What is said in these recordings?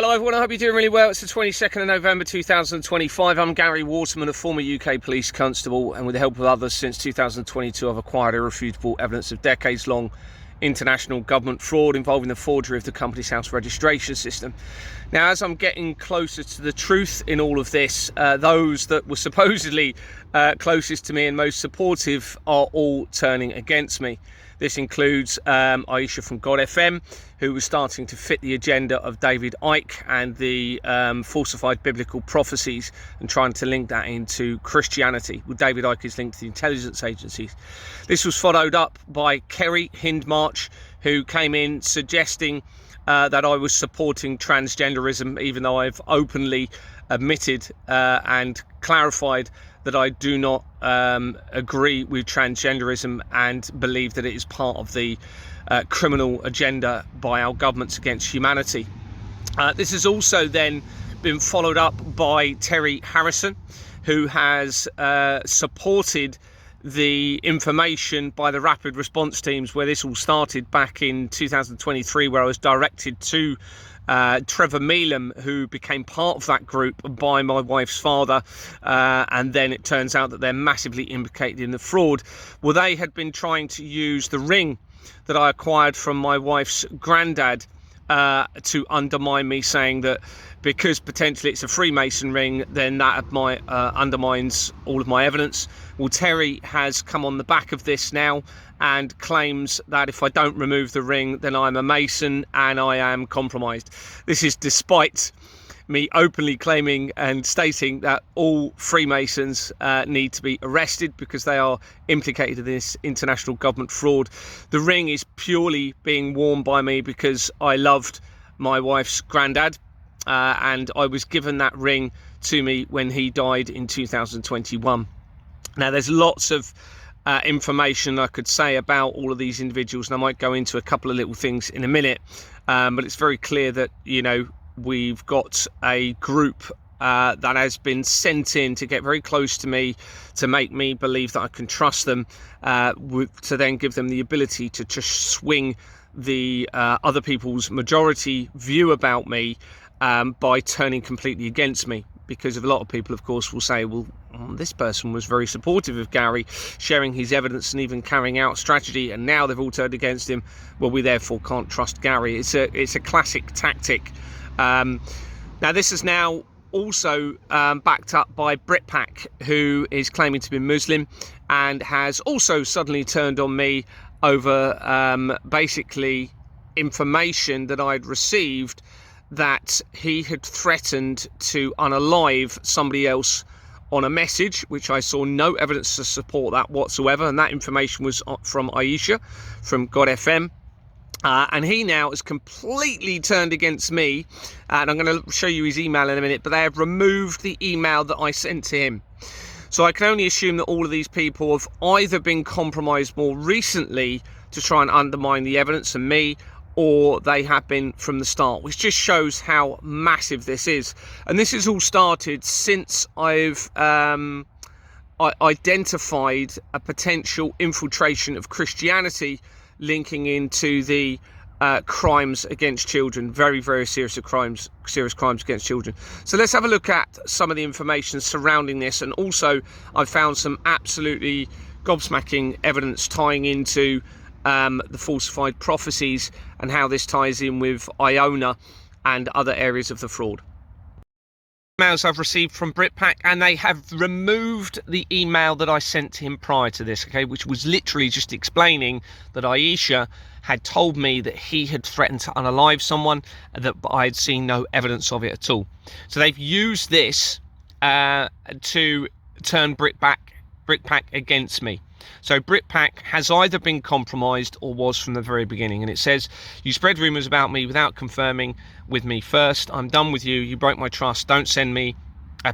Hello everyone, I hope you're doing really well. It's the 22nd of November 2025. I'm Gary Waterman, a former UK police constable, and with the help of others since 2022 I've acquired irrefutable evidence of decades-long international government fraud involving the forgery of the Companies House registration system. Now, as I'm getting closer to the truth in all of this, those that were supposedly closest to me and most supportive are all turning against me. This includes Aisha from God FM, who was starting to fit the agenda of David Icke and the falsified biblical prophecies and trying to link that into Christianity. Well, David Icke is linked to the intelligence agencies. This was followed up by Kerry Hindmarch, who came in suggesting that I was supporting transgenderism, even though I've openly admitted and clarified that I do not agree with transgenderism and believe that it is part of the criminal agenda by our governments against humanity. This has also then been followed up by Terry Harrison, who has supported the information by the rapid response teams where this all started back in 2023, where I was directed to Trevor Meelan, who became part of that group by my wife's father, and then it turns out that they're massively implicated in the fraud. Well, they had been trying to use the ring that I acquired from my wife's granddad to undermine me, saying that because potentially it's a Freemason ring, then that undermines all of my evidence. Well, Terry has come on the back of this now and claims that if I don't remove the ring, then I'm a Mason and I am compromised. This is despite me openly claiming and stating that all Freemasons need to be arrested because they are implicated in this international government fraud. The ring is purely being worn by me because I loved my wife's granddad, and I was given that ring to me when he died in 2021. Now, there's lots of information I could say about all of these individuals, and I might go into a couple of little things in a minute, but it's very clear that, you know, we've got a group that has been sent in to get very close to me, to make me believe that I can trust them, to then give them the ability to just swing the other people's majority view about me by turning completely against me. Because a lot of people, of course, will say, well, this person was very supportive of Gary, sharing his evidence and even carrying out strategy, and now they've all turned against him. Well, we therefore can't trust Gary. It's a classic tactic. Now, this is now also backed up by Britpack, who is claiming to be Muslim and has also suddenly turned on me over basically information that I'd received that he had threatened to unalive somebody else on a message, which I saw no evidence to support that whatsoever, and that information was from Aisha from God FM. And he now has completely turned against me, and I'm going to show you his email in a minute, but they have removed the email that I sent to him. So I can only assume that all of these people have either been compromised more recently to try and undermine the evidence and me, or they have been from the start, which just shows how massive this is. And this has all started since I've identified a potential infiltration of Christianity linking into the crimes against children, very, very serious crimes against children. So let's have a look at some of the information surrounding this, and also I've found some absolutely gobsmacking evidence tying into the falsified prophecies and how this ties in with Iona and other areas of the fraud. Emails I've received from Britpack, and they have removed the email that I sent to him prior to this, okay, which was literally just explaining that Aisha had told me that he had threatened to unalive someone, that I had seen no evidence of it at all. So they've used this to turn Britpack against me. So Britpack has either been compromised or was from the very beginning. And it says, you spread rumours about me without confirming with me first. I'm done with you. You broke my trust. Don't send me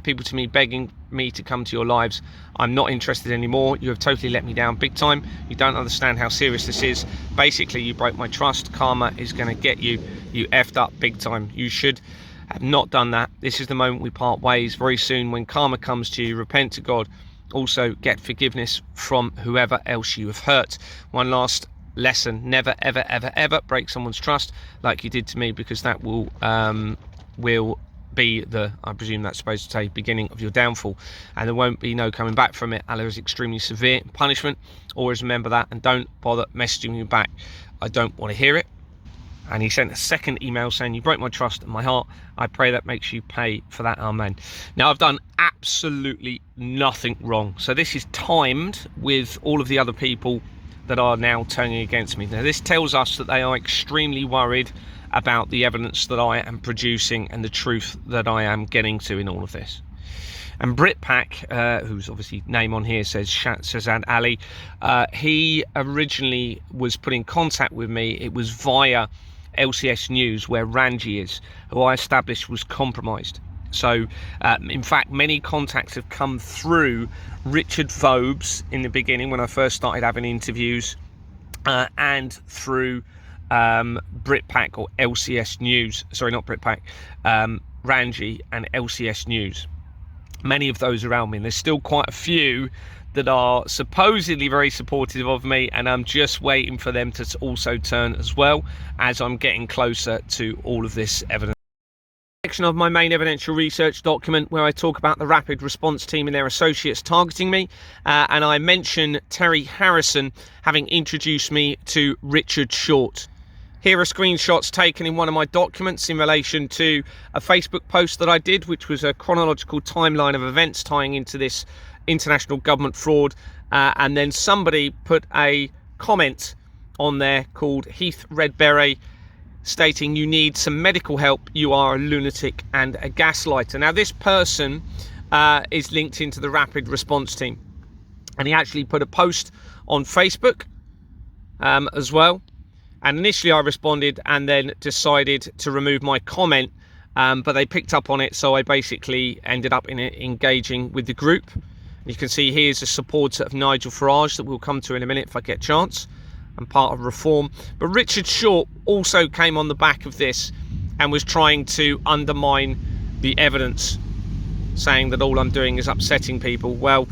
people to me begging me to come to your lives. I'm not interested anymore. You have totally let me down big time. You don't understand how serious this is. Basically, you broke my trust. Karma is going to get you. You effed up big time. You should have not done that. This is the moment we part ways. Very soon, when karma comes to you, repent to God. Also get forgiveness from whoever else you have hurt. One last lesson: never ever ever ever break someone's trust like you did to me, because that will will be I presume that's supposed to say, beginning of your downfall, and there won't be no coming back from it. Allah is extremely severe punishment. Always remember that, and don't bother messaging me back. I don't want to hear it. And he sent a second email saying, you broke my trust and my heart. I pray that makes you pay for that. Amen. Now, I've done absolutely nothing wrong. So this is timed with all of the other people that are now turning against me. Now, this tells us that they are extremely worried about the evidence that I am producing and the truth that I am getting to in all of this. And Britpack, whose obviously name on here says Shazad Ali, he originally was put in contact with me. It was via LCS News, where Ranji is, who I established was compromised. So, in fact, many contacts have come through Richard Vobes in the beginning when I first started having interviews, and through Britpack or LCS News. Sorry, not Britpack. Ranji and LCS News. Many of those around me, and there's still quite a few that are supposedly very supportive of me, and I'm just waiting for them to also turn as well, as I'm getting closer to all of this evidence. Section of my main evidential research document where I talk about the Rapid Response Team and their associates targeting me, and I mention Terry Harrison having introduced me to Richard Short. Here are screenshots taken in one of my documents in relation to a Facebook post that I did, which was a chronological timeline of events tying into this international government fraud, and then somebody put a comment on there called Heath Redberry, stating, you need some medical help, you are a lunatic and a gaslighter. Now, this person is linked into the Rapid Response Team, and he actually put a post on Facebook as well. And initially I responded and then decided to remove my comment, but they picked up on it, so I basically ended up engaging with the group. You can see here's a supporter of Nigel Farage that we'll come to in a minute if I get a chance, and part of Reform. But Richard Short also came on the back of this and was trying to undermine the evidence, saying that all I'm doing is upsetting people. Well,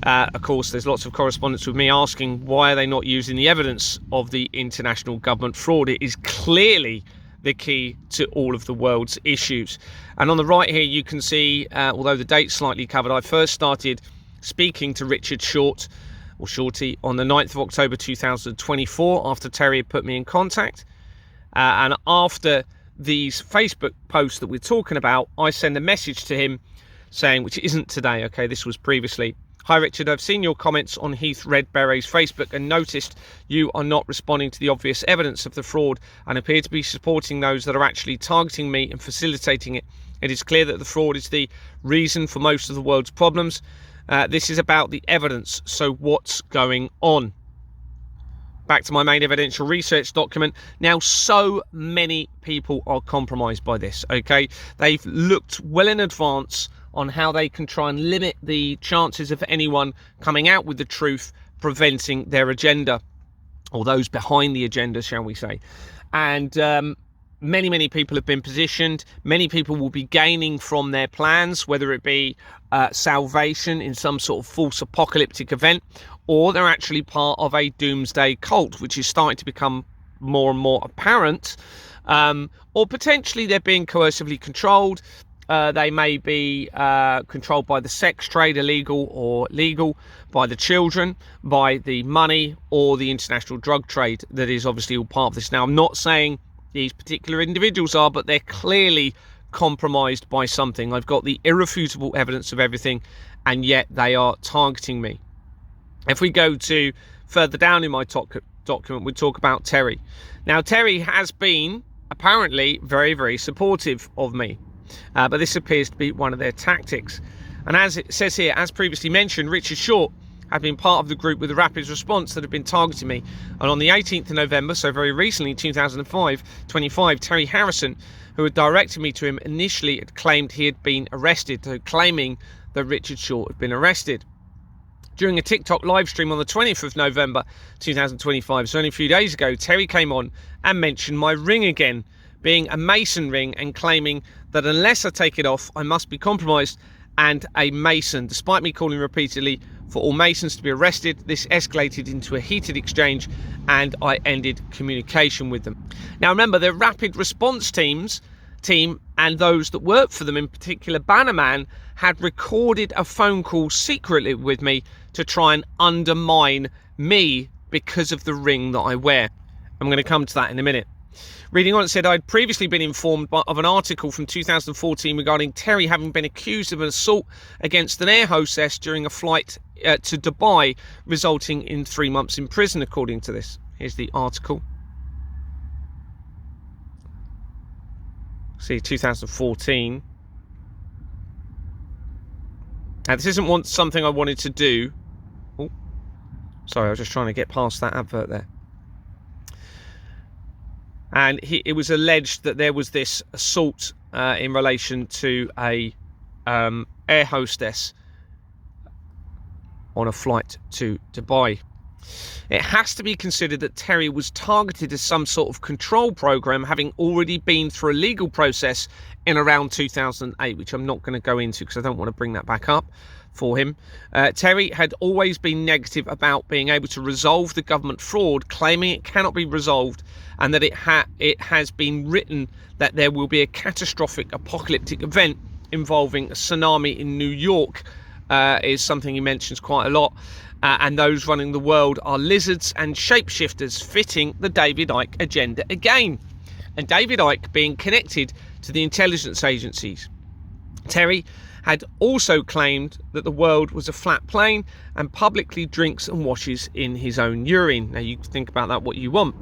of course, there's lots of correspondence with me asking why are they not using the evidence of the international government fraud. It is clearly the key to all of the world's issues. And on the right here, you can see, although the date's slightly covered, I first started speaking to Richard Short, or Shorty, on the 9th of October 2024, after Terry had put me in contact. And after these Facebook posts that we're talking about, I send a message to him saying, which isn't today, okay, this was previously, hi Richard, I've seen your comments on Heath Redberry's Facebook and noticed you are not responding to the obvious evidence of the fraud and appear to be supporting those that are actually targeting me and facilitating it. It is clear that the fraud is the reason for most of the world's problems. This is about the evidence, so what's going on? Back to my main evidential research document. Now, so many people are compromised by this, okay? They've looked well in advance on how they can try and limit the chances of anyone coming out with the truth, preventing their agenda, or those behind the agenda, shall we say. And many people have been positioned. Many people will be gaining from their plans, whether it be salvation in some sort of false apocalyptic event, or they're actually part of a doomsday cult, which is starting to become more and more apparent, or potentially they're being coercively controlled. They may be controlled by the sex trade, illegal or legal, by the children, by the money, or the international drug trade that is obviously all part of this. Now, I'm not saying these particular individuals are, but they're clearly compromised by something. I've got the irrefutable evidence of everything, and yet they are targeting me. If we go to further down in my document, we talk about Terry. Now, Terry has been apparently very supportive of me. But this appears to be one of their tactics. And as it says here, as previously mentioned, Richard Short had been part of the group with the Rapid Response that had been targeting me. And on the 18th of November, so very recently, 2025, Terry Harrison, who had directed me to him, initially had claimed he had been arrested, so claiming that Richard Short had been arrested. During a TikTok live stream on the 20th of November 2025, so only a few days ago, Terry came on and mentioned my ring again, being a Mason ring, and claiming that unless I take it off, I must be compromised and a Mason. Despite me calling repeatedly for all Masons to be arrested, this escalated into a heated exchange and I ended communication with them. Now remember, the Rapid Response Teams team and those that worked for them, in particular Bannerman, had recorded a phone call secretly with me to try and undermine me because of the ring that I wear. I'm going to come to that in a minute. Reading on, it said I'd previously been informed of an article from 2014 regarding Terry having been accused of an assault against an air hostess during a flight to Dubai, resulting in 3 months in prison, according to this. Here's the article. See, 2014. Now, this isn't something I wanted to do. Oh, sorry, I was just trying to get past that advert there. And it was alleged that there was this assault in relation to a air hostess on a flight to Dubai. It has to be considered that Terry was targeted as some sort of control program, having already been through a legal process in around 2008, which I'm not going to go into because I don't want to bring that back up for him. Terry had always been negative about being able to resolve the government fraud, claiming it cannot be resolved, and that it has been written that there will be a catastrophic apocalyptic event involving a tsunami in New York, is something he mentions quite a lot. And those running the world are lizards and shapeshifters, fitting the David Icke agenda again. And David Icke being connected to the intelligence agencies. Terry had also claimed that the world was a flat plane and publicly drinks and washes in his own urine. Now, you can think about that what you want.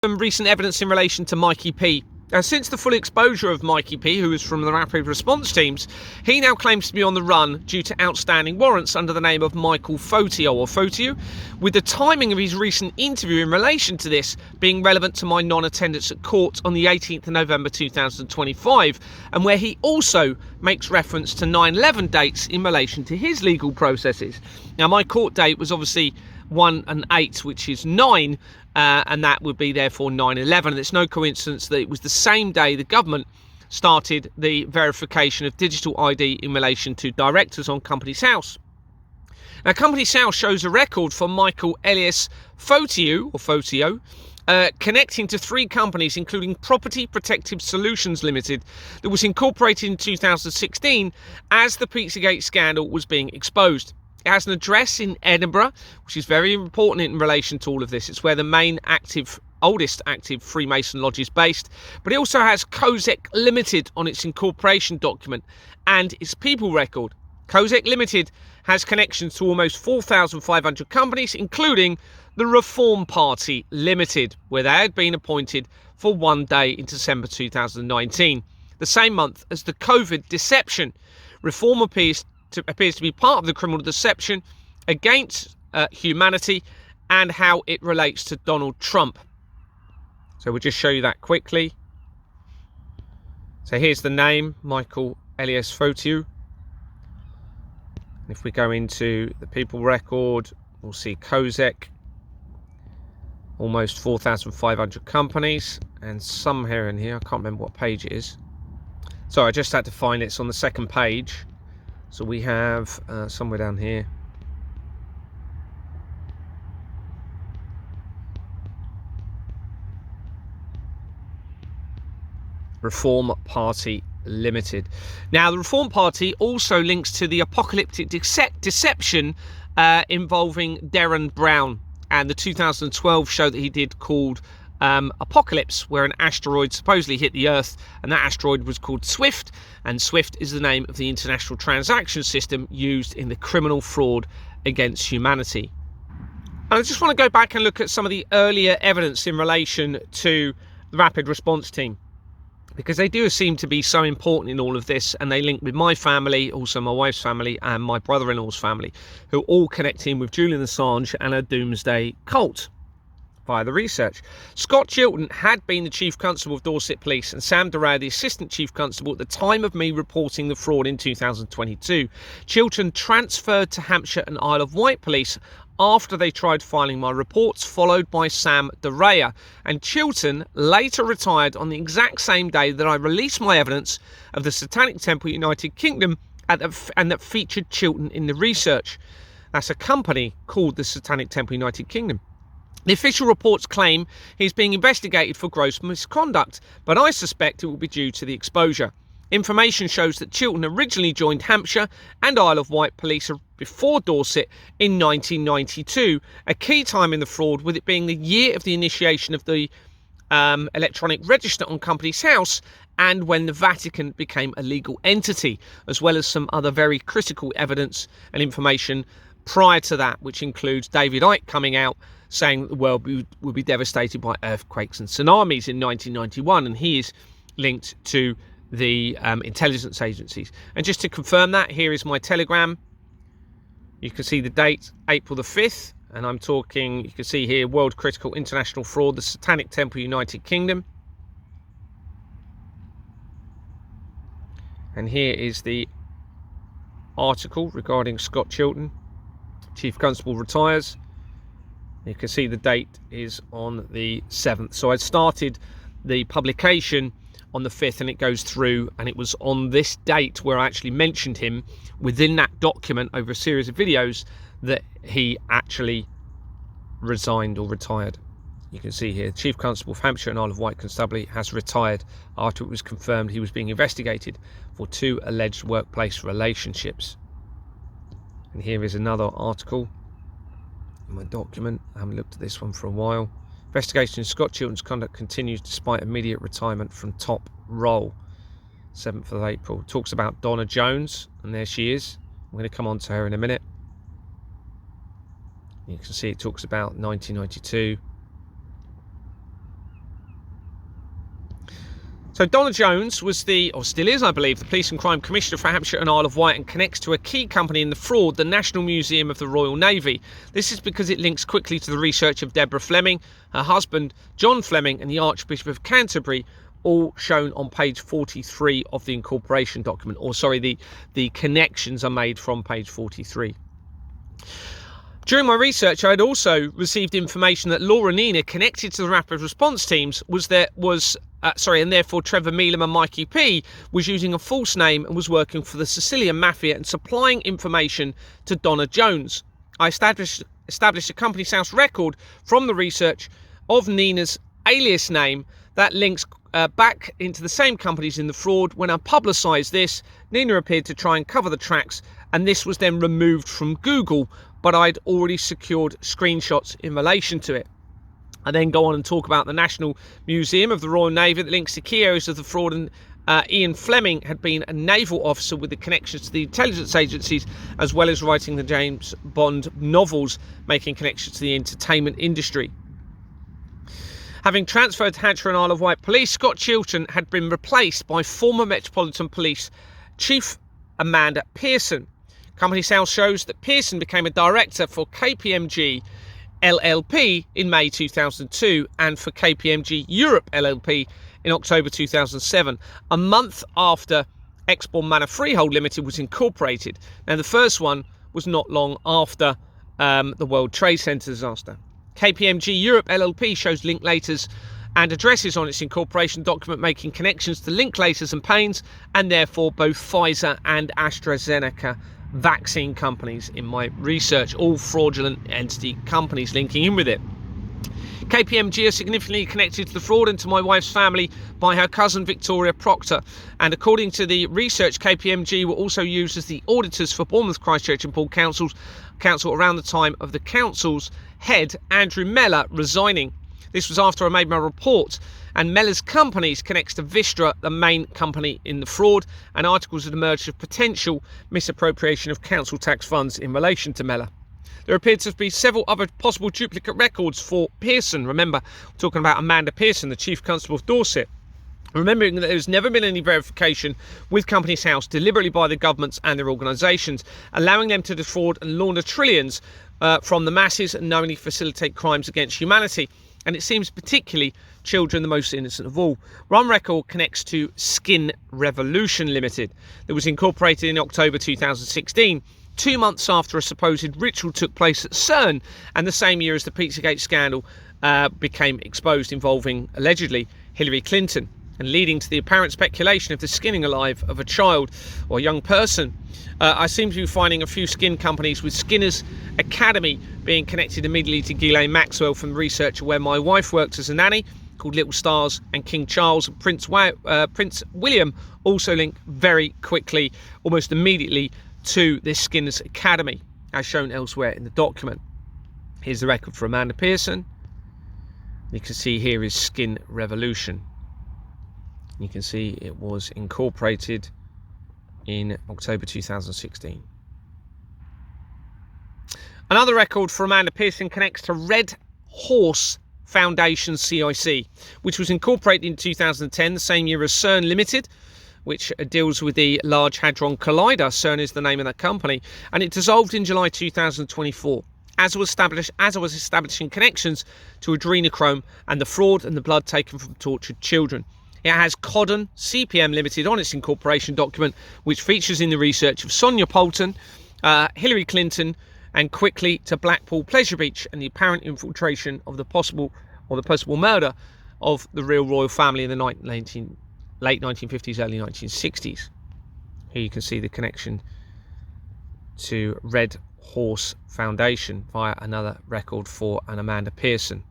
Some recent evidence in relation to Mikey P. Since the full exposure of Mikey P, who is from the Rapid Response Teams, he now claims to be on the run due to outstanding warrants under the name of Michael Fotiu, with the timing of his recent interview in relation to this being relevant to my non-attendance at court on the 18th of November 2025, and where he also makes reference to 9/11 dates in relation to his legal processes. Now, my court date was obviously 1 and 8, which is 9, and that would be therefore 9/11. And it's no coincidence that it was the same day the government started the verification of digital ID in relation to directors on Companies House. Now, Companies House shows a record for Michael Elias Fotiu, connecting to 3 companies, including Property Protective Solutions Limited, that was incorporated in 2016 as the Pizzagate scandal was being exposed. It has an address in Edinburgh, which is very important in relation to all of this. It's where the main oldest active Freemason lodge is based. But it also has COSEC Limited on its incorporation document and its people record. COSEC Limited has connections to almost 4,500 companies, including the Reform Party Limited, where they had been appointed for 1 day in December 2019, the same month as the COVID deception. Reform appears to be part of the criminal deception against humanity and how it relates to Donald Trump. So we'll just show you that quickly. So here's the name, Michael Elias Fotiu. If we go into the people record, we'll see COSEC, almost 4,500 companies, and some here and here. I can't remember what page it is. So I just had to find it. It's on the second page. So we have somewhere down here. Reform Party Limited. Now, the Reform Party also links to the apocalyptic deception involving Derren Brown and the 2012 show that he did called Apocalypse, where an asteroid supposedly hit the Earth, and that asteroid was called Swift, and Swift is the name of the international transaction system used in the criminal fraud against humanity. And I just want to go back and look at some of the earlier evidence in relation to the Rapid Response Team, because they do seem to be so important in all of this, and they link with my family, also my wife's family and my brother-in-law's family, who all connect in with Julian Assange and a doomsday cult via the research. Scott Chilton had been the Chief Constable of Dorset Police and Sam Durrell the Assistant Chief Constable at the time of me reporting the fraud in 2022. Chilton transferred to Hampshire and Isle of Wight Police after they tried filing my reports, followed by Sam Durrell, and Chilton later retired on the exact same day that I released my evidence of the Satanic Temple United Kingdom and that featured Chilton in the research. That's a company called the Satanic Temple United Kingdom. The official reports claim he's being investigated for gross misconduct, but I suspect it will be due to the exposure. Information shows that Chiltern originally joined Hampshire and Isle of Wight police before Dorset in 1992, a key time in the fraud, with it being the year of the initiation of the electronic register on Companies House and when the Vatican became a legal entity, as well as some other very critical evidence and information prior to that, which includes David Icke coming out saying that the world would be devastated by earthquakes and tsunamis in 1991, and he is linked to the intelligence agencies. And just to confirm that, here is my Telegram. You can see the date, April the 5th, and I'm talking, you can see here, World Critical International Fraud, the Satanic Temple, United Kingdom. And here is the article regarding Scott Chiltern. Chief Constable retires. You can see the date is on the 7th. So I started the publication on the 5th and it goes through, and it was on this date where I actually mentioned him within that document over a series of videos that he actually resigned or retired. You can see here, Chief Constable of Hampshire and Isle of Wight Constabulary has retired after it was confirmed he was being investigated for 2 alleged workplace relationships. And here is another article in my document. I haven't looked at this one for a while. Investigation into Scott Chiltern's conduct continues despite immediate retirement from top role. 7th of April. Talks about Donna Jones, and there she is. I'm going to come on to her in a minute. You can see it talks about 1992. So Donna Jones was or still is, I believe, the Police and Crime Commissioner for Hampshire and Isle of Wight, and connects to a key company in the fraud, the National Museum of the Royal Navy. This is because it links quickly to the research of Deborah Fleming, her husband John Fleming, and the Archbishop of Canterbury, all shown on page 43 of the incorporation document. Or sorry, the connections are made from page 43. During my research, I had also received information that Laura Nina, connected to the rapid response teams, and therefore Trevor Mealham and Mikey P was using a false name and was working for the Sicilian Mafia and supplying information to Donna Jones. I established a Companies House record from the research of Nina's alias name that links back into the same companies in the fraud. When I publicised this, Nina appeared to try and cover the tracks, and this was then removed from Google, but I'd already secured screenshots in relation to it. I then go on and talk about the National Museum of the Royal Navy that links to key areas of the fraud, and Ian Fleming had been a naval officer with the connections to the intelligence agencies, as well as writing the James Bond novels, making connections to the entertainment industry. Having transferred to Hampshire and Isle of Wight Police, Scott Chiltern had been replaced by former Metropolitan Police Chief Amanda Pearson. Companies House shows that Pearson became a director for KPMG LLP in May 2002 and for KPMG Europe LLP in October 2007, a month after Exborn Manor Freehold Limited was incorporated. Now, the first one was not long after the World Trade Center disaster. KPMG Europe LLP shows Linklaters and addresses on its incorporation document, making connections to Linklaters and Paynes, and therefore both Pfizer and AstraZeneca vaccine companies in my research, all fraudulent entity companies linking in with it. KPMG is significantly connected to the fraud and to my wife's family by her cousin Victoria Proctor, and according to the research, KPMG were also used as the auditors for Bournemouth, Christchurch and Poole Council around the time of the council's head Andrew Mellor resigning. This was after I made my report, and Mellor's companies connects to Vistra, the main company in the fraud, and articles had emerged of potential misappropriation of council tax funds in relation to Mellor. There appeared to be several other possible duplicate records for Pearson. Remember, we're talking about Amanda Pearson, the Chief Constable of Dorset. Remembering that there's never been any verification with Companies House deliberately by the governments and their organisations, allowing them to defraud and launder trillions from the masses and knowingly facilitate crimes against humanity. And it seems particularly children the most innocent of all. Run record connects to Skin Revolution Limited that was incorporated in October 2016, 2 months after a supposed ritual took place at CERN, and the same year as the Pizzagate scandal became exposed involving, allegedly, Hillary Clinton. and leading to the apparent speculation of the skinning alive of a child or young person. I seem to be finding a few skin companies with Skinner's Academy being connected immediately to Ghislaine Maxwell from the researcher where my wife worked as a nanny, called Little Stars, and King Charles and Prince William also link very quickly, almost immediately, to this Skinner's Academy, as shown elsewhere in the document. Here's the record for Amanda Pearson. You can see here is Skin Revolution. You can see it was incorporated in October 2016. Another record for Amanda Pearson connects to Red Horse Foundation CIC, which was incorporated in 2010, the same year as CERN Limited, which deals with the Large Hadron Collider. CERN is the name of that company, and it dissolved in July 2024. As I was establishing connections to adrenochrome and the fraud and the blood taken from tortured children. It has Codden CPM Limited on its incorporation document, which features in the research of Sonia Poulton, Hillary Clinton, and quickly to Blackpool Pleasure Beach and the apparent infiltration of the possible murder of the real royal family in the late 1950s, early 1960s. Here you can see the connection to Red Horse Foundation via another record for an Amanda Pearson.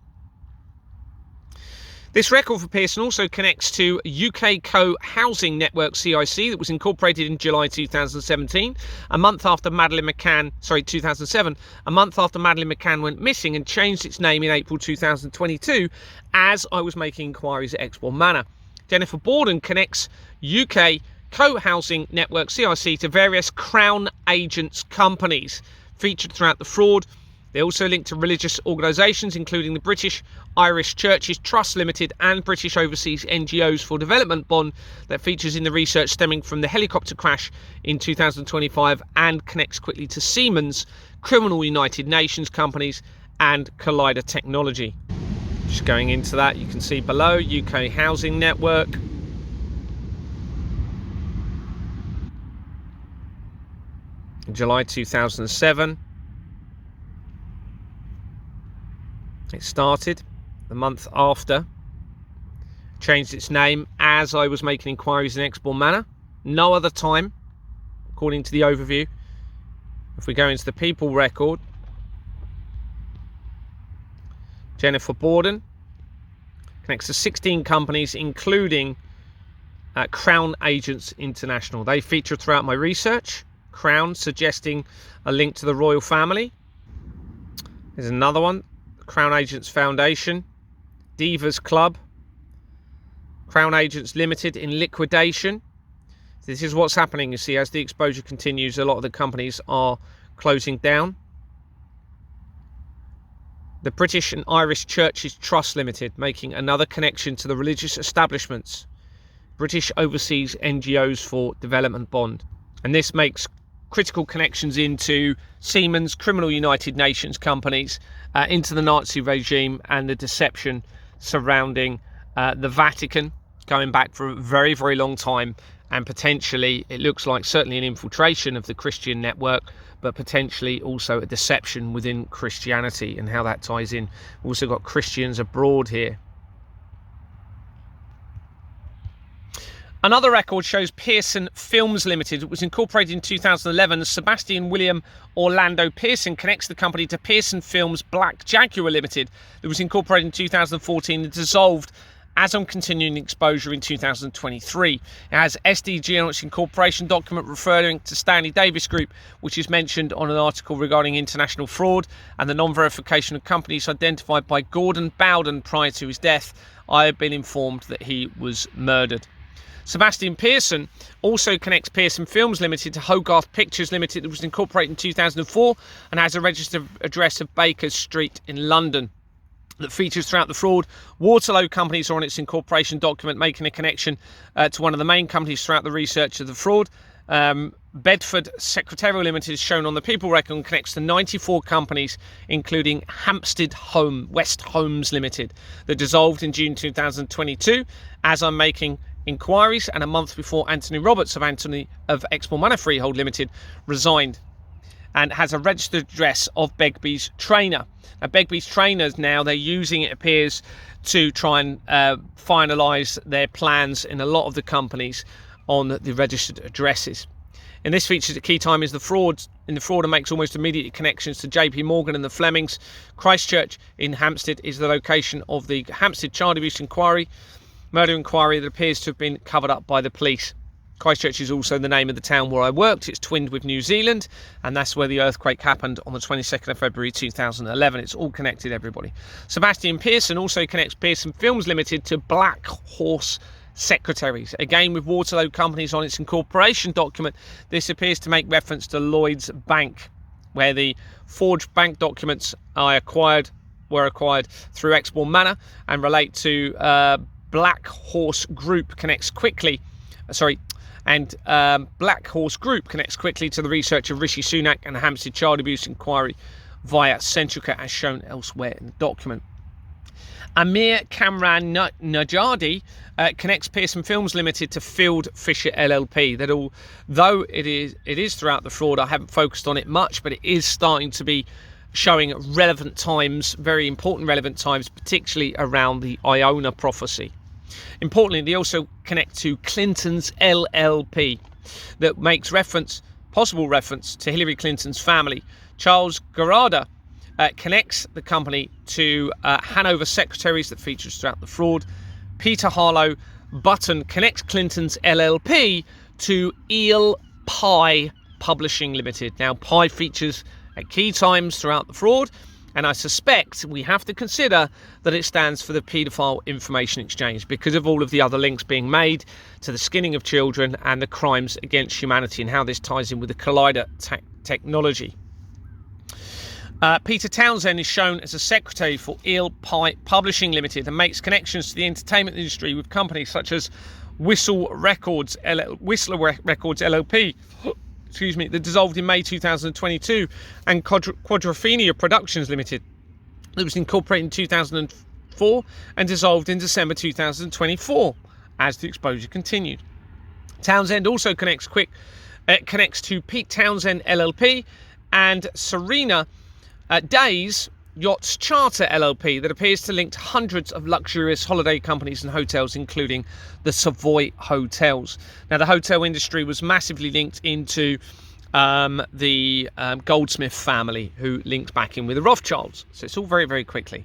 This record for Pearson also connects to UK Co-Housing Network CIC that was incorporated in July 2017, a month after Madeleine McCann, 2007, a month after Madeleine McCann went missing, and changed its name in April 2022 as I was making inquiries at Exbourne Manor. Jennifer Borden connects UK Co-Housing Network CIC to various Crown Agents companies featured throughout the fraud. They also link to religious organisations, including the British Irish Churches Trust Limited and British Overseas NGOs for Development bond that features in the research stemming from the helicopter crash in 2025, and connects quickly to Siemens, Criminal United Nations companies, and Collider Technology. Just going into that, you can see below UK Housing Network. In July 2007. It started the month after, changed its name as I was making inquiries in Exbourne Manor. No other time, according to the overview. If we go into the people record, Jennifer Borden connects to 16 companies, including Crown Agents International. They feature throughout my research. Crown suggesting a link to the royal family. There's another one. Crown Agents Foundation, Divas Club, Crown Agents Limited in liquidation. This is what's happening, you see, as the exposure continues, a lot of the companies are closing down. The British and Irish Churches Trust Limited, making another connection to the religious establishments, British Overseas NGOs for Development bond. And this makes critical connections into Siemens, Criminal United Nations companies, into the Nazi regime and the deception surrounding the Vatican, going back for a very, very long time, and potentially it looks like certainly an infiltration of the Christian network, but potentially also a deception within Christianity and how that ties in. We've also got Christians abroad here. Another record shows Pearson Films Limited. It was incorporated in 2011. Sebastian William Orlando Pearson connects the company to Pearson Films Black Jaguar Limited. It was incorporated in 2014 and dissolved as on continuing exposure in 2023. It has SDG on its incorporation document referring to Stanley Davis Group, which is mentioned on an article regarding international fraud and the non-verification of companies identified by Gordon Bowden prior to his death. I have been informed that he was murdered. Sebastian Pearson also connects Pearson Films Limited to Hogarth Pictures Limited that was incorporated in 2004 and has a registered address of Baker Street in London that features throughout the fraud. Waterloo companies are on its incorporation document, making a connection to one of the main companies throughout the research of the fraud. Bedford Secretarial Limited is shown on the people record and connects to 94 companies, including Hampstead West Homes Limited, that dissolved in June 2022 as I'm making inquiries, and a month before Anthony Roberts of Exbourne Manor Freehold Limited resigned, and has a registered address of Begbie's Trainer. Now, Begbie's Trainers now, they're using, it appears, to try and finalise their plans in a lot of the companies on the registered addresses. In this feature, the key time is the frauds. In the frauder makes almost immediate connections to JP Morgan and the Flemings. Christchurch in Hampstead is the location of the Hampstead child abuse inquiry, murder inquiry that appears to have been covered up by the police. Christchurch is also the name of the town where I worked. It's twinned with New Zealand, and that's where the earthquake happened on the 22nd of February 2011. It's all connected, everybody. Sebastian Pearson also connects Pearson Films Limited to Black Horse Secretaries. Again, with Waterloo Companies on its incorporation document, this appears to make reference to Lloyds Bank, where the forged bank documents were acquired through Exmoor Manor and relate to Black Horse Group connects quickly. Black Horse Group connects quickly to the research of Rishi Sunak and the Hampstead child abuse inquiry via Centrica, as shown elsewhere in the document. Amir Kamran Najadi connects Pearson Films Limited to Field Fisher LLP. That although it is throughout the fraud, I haven't focused on it much, but it is starting to be showing relevant times, very important relevant times, particularly around the Iona prophecy. Importantly, they also connect to Clinton's LLP that makes possible reference to Hillary Clinton's family. Charles Garada connects the company to Hanover Secretaries that features throughout the fraud. Peter Harlow Button connects Clinton's LLP to Eel Pie Publishing Limited. Now, Pie features at key times throughout the fraud, and I suspect we have to consider that it stands for the Paedophile Information Exchange because of all of the other links being made to the skinning of children and the crimes against humanity and how this ties in with the Collider technology. Peter Townsend is shown as a secretary for Eel Pie Publishing Limited and makes connections to the entertainment industry with companies such as Whistler Records LLP, that dissolved in May 2022, and Quadrophenia Productions Limited, that was incorporated in 2004 and dissolved in December 2024 as the exposure continued. Townsend also connects to Pete Townsend LLP and Serena Days Yachts Charter LLP that appears to link to hundreds of luxurious holiday companies and hotels, including the Savoy Hotels. Now, the hotel industry was massively linked into the Goldsmith family, who linked back in with the Rothschilds. So it's all very, very quickly.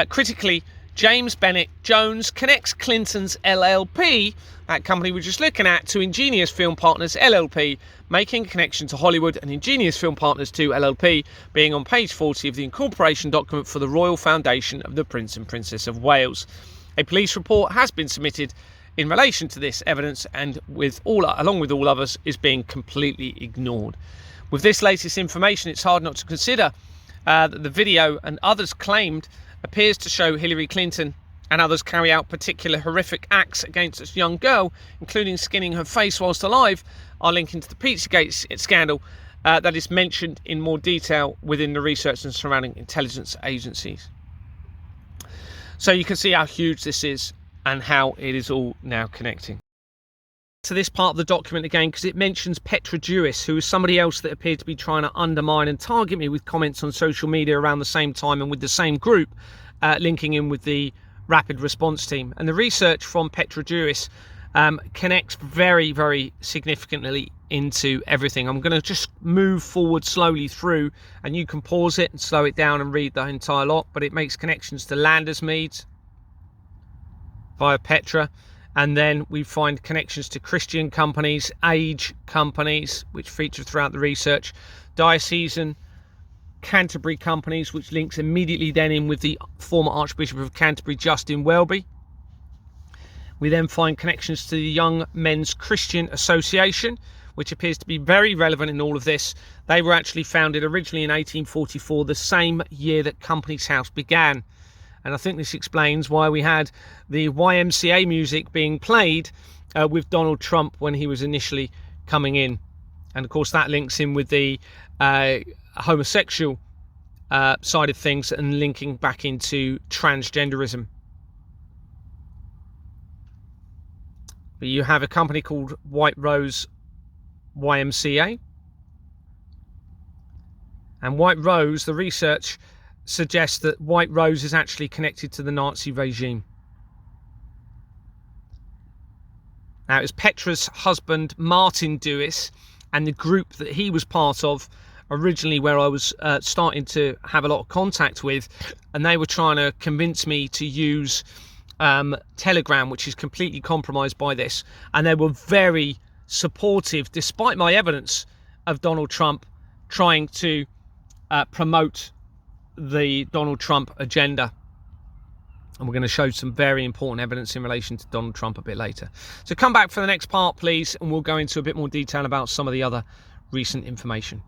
Critically, James Bennett Jones connects Clinton's LLP, that company we're just looking at, to Ingenious Film Partners LLP, making a connection to Hollywood and Ingenious Film Partners 2 LLP being on page 40 of the incorporation document for the Royal Foundation of the Prince and Princess of Wales. A police report has been submitted in relation to this evidence, and along with all others, is being completely ignored. With this latest information, it's hard not to consider that the video and others claimed appears to show Hillary Clinton and others carry out particular horrific acts against this young girl, including skinning her face whilst alive, are linking to the Pizzagate scandal that is mentioned in more detail within the research and surrounding intelligence agencies. So you can see how huge this is and how it is all now connecting. To this part of the document again, because it mentions Petra Jewis, who is somebody else that appeared to be trying to undermine and target me with comments on social media around the same time and with the same group, linking in with the Rapid Response Team. And the research from Petra Jewis connects very, very significantly into everything. I'm going to just move forward slowly through, and you can pause it and slow it down and read the entire lot, but it makes connections to Landersmeads via Petra. And then we find connections to Christian companies, age companies, which feature throughout the research, diocesan Canterbury companies, which links immediately then in with the former Archbishop of Canterbury, Justin Welby. We then find connections to the Young Men's Christian Association, which appears to be very relevant in all of this. They were actually founded originally in 1844, the same year that Companies House began. And I think this explains why we had the YMCA music being played with Donald Trump when he was initially coming in. And of course that links in with the homosexual side of things and linking back into transgenderism. But you have a company called White Rose YMCA. And White Rose, the research suggests that White Rose is actually connected to the Nazi regime. Now, it was Petra's husband, Martin Dewis, and the group that he was part of originally, where I was starting to have a lot of contact with, and they were trying to convince me to use Telegram, which is completely compromised by this. And they were very supportive, despite my evidence of Donald Trump trying to promote the Donald Trump agenda. And we're going to show some very important evidence in relation to Donald Trump a bit later. So come back for the next part, please, and we'll go into a bit more detail about some of the other recent information.